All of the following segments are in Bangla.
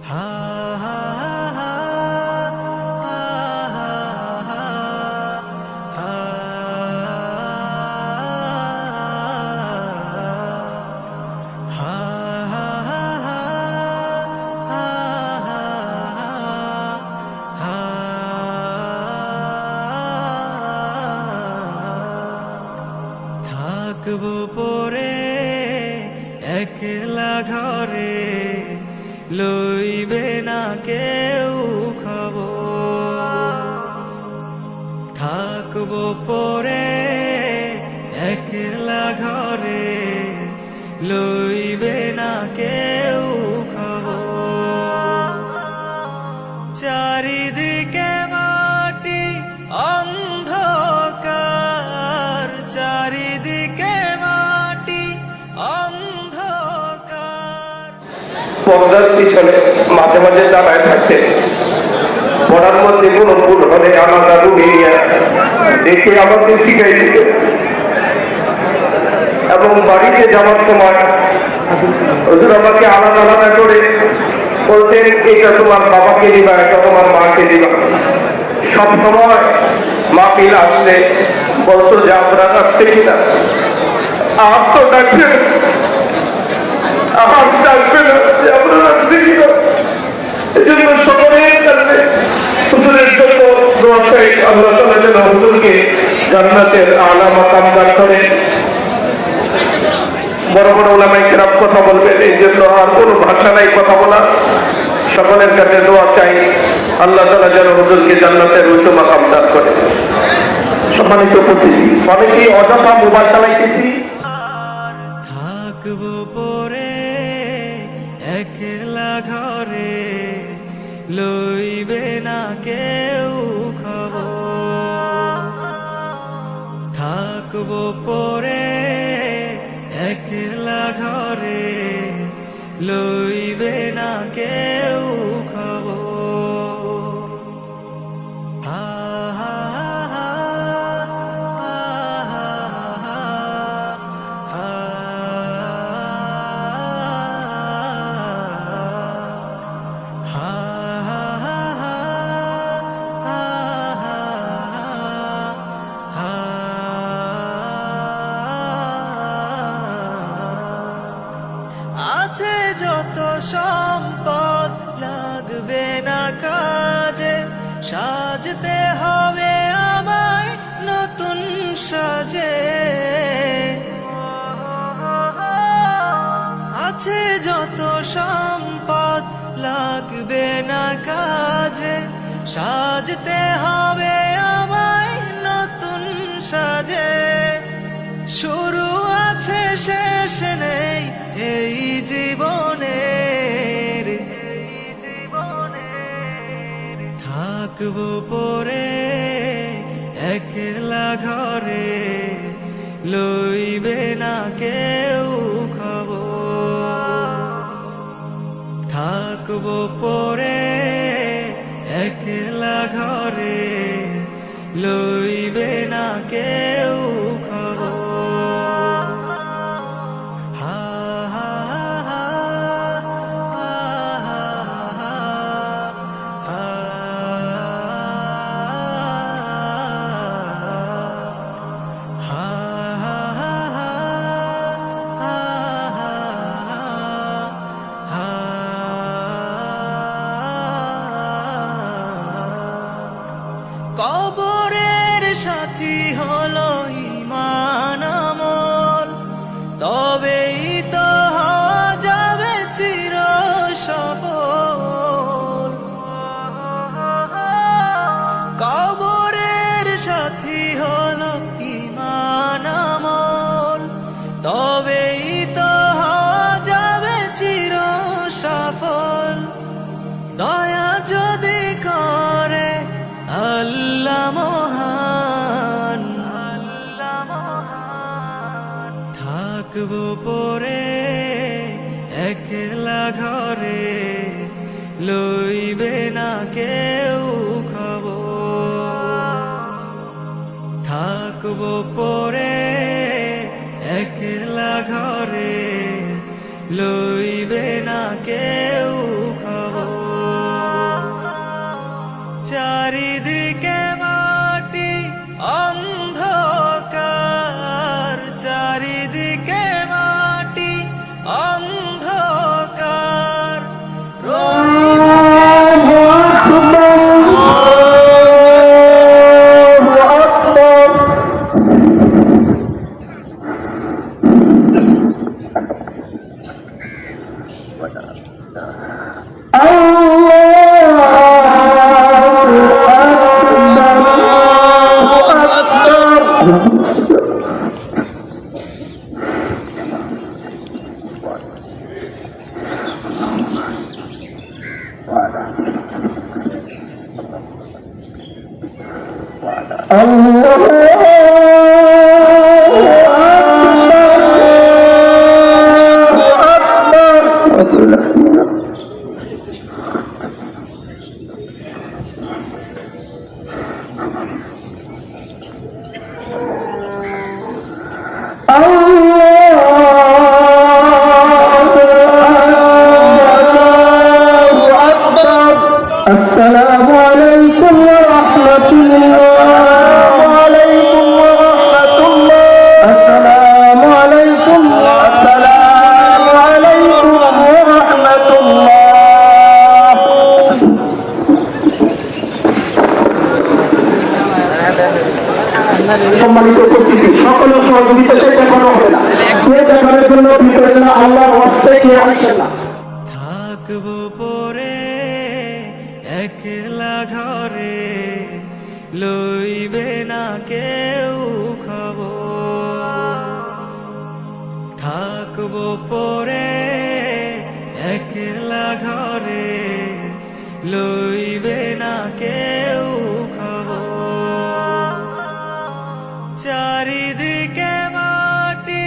হা হা হা হা হা হা থাকবো পরে একলা ঘরে, লইবে না কেউ খবর। থাকবো পরে একলা ঘরে, লইবে না কেউ খবর। চারিদিকে মাটি অন্ধকার, চারিদিকে মাটি অন্ধকার। পর্দার পিছনে মাঝে মাঝে দাঁড়ায় থাকতেন। পড়ার মধ্যে কোনো ভুল হলে আমার দাদু নিয়ে দেখে আমাকে শিখাই দিতেন, এবং বাড়িতে যাওয়ার সময় হুজুর আমাকে আলাদা আলাদা করে বলতেন, এটা তোমার বাবাকে দিবা, এটা তোমার মাকে দিবা। সব সময় মাহফিল আসলে বলতো যে আমরা আসছে কিনা, আর তো ডাকবেন, আর ডাকবে না যে আমরা আসছে কিনা। এই জন্য সকলের কাছে হুজুরের জন্য দোয়া চাই, আল্লাহ তাআলা যেন হুজুরকে জান্নাতের আলা মাকাম দান করেন। বড় বড় উলামায়ে কেরাম কথা বলবেন, এই জন্য আর কোনো ভাষা নাই কথা বলা। সকলের কাছে দোয়া চাই, আল্লাহ তাআলা যেন হুজুরকে জান্নাতের উচ্চ মাকাম দান করেন। সম্মানিত উপস্থিতি, অনেকেই অযথা মোবাইল চালাইতেছি। থাকবো পরে একলা ঘরে, লইবে না কেউ খবর। থাকবো পরে একলা ঘরে, লইবে না কেউ খবর। হা হা হা আছে যত সম্পদ লাগবে না কাজে, সাজতে হবে আমায় নতুন সাজে। আছে যত সম্পদ লাগবে না কাজে, সাজতে হবে আমায় নতুন সাজে। শুরু আছে শেষ নেই এই জীবনের, থাকবো পরে একলা ঘরে, লইবে না কেউ খবর। থাকবো পরে একলা ঘরে, লইবে না কেউ খবর। হা হা হা কবরের সাথী হলো ঈমান আমল, তবেই তো হওয়া যাবে চির সফল। কবরের সাথী হলো ঈমান আমল, তবেই তো হওয়া যাবে চির সফল। দয়া যদি করে আল্লাহ মহান, থাকবো পরে একলা ঘরে, লইবে না কেউ খবর। থাকবো পরে একলা ঘরে, লইবে না কেউ খবর। السلام عليكم ورحمة الله وعليكم ورحمة الله السلام عليكم ورحمة الله সম্মানিত উপস্থিতি সকলের সহযোগিতা দেখানো হবে না কে দেখানোর জন্য ভিতরে যেন আল্লাহর ওয়াস্তে কে আসেন না থাকবো পরে একলা ঘরে লইবে না কেউ খবর থাকবো পরে একলা ঘরে লইবে না কেউ খবর চারিদিকে মাটি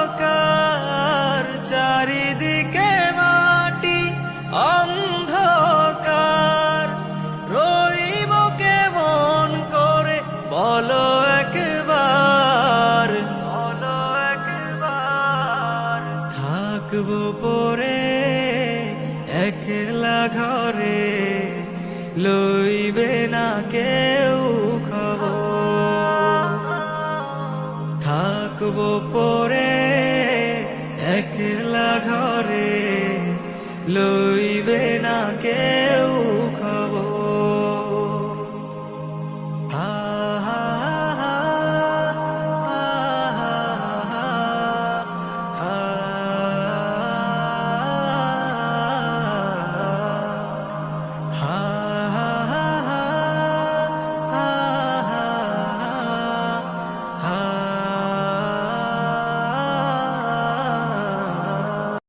অন্ধকার চারিদিকে মাটি অন্ধকার রইব কেমন করে বলো একবার থাকবো পরে একলা ঘরে লইবে না কেউ খবর থাকবো পরে একলা ঘরে লই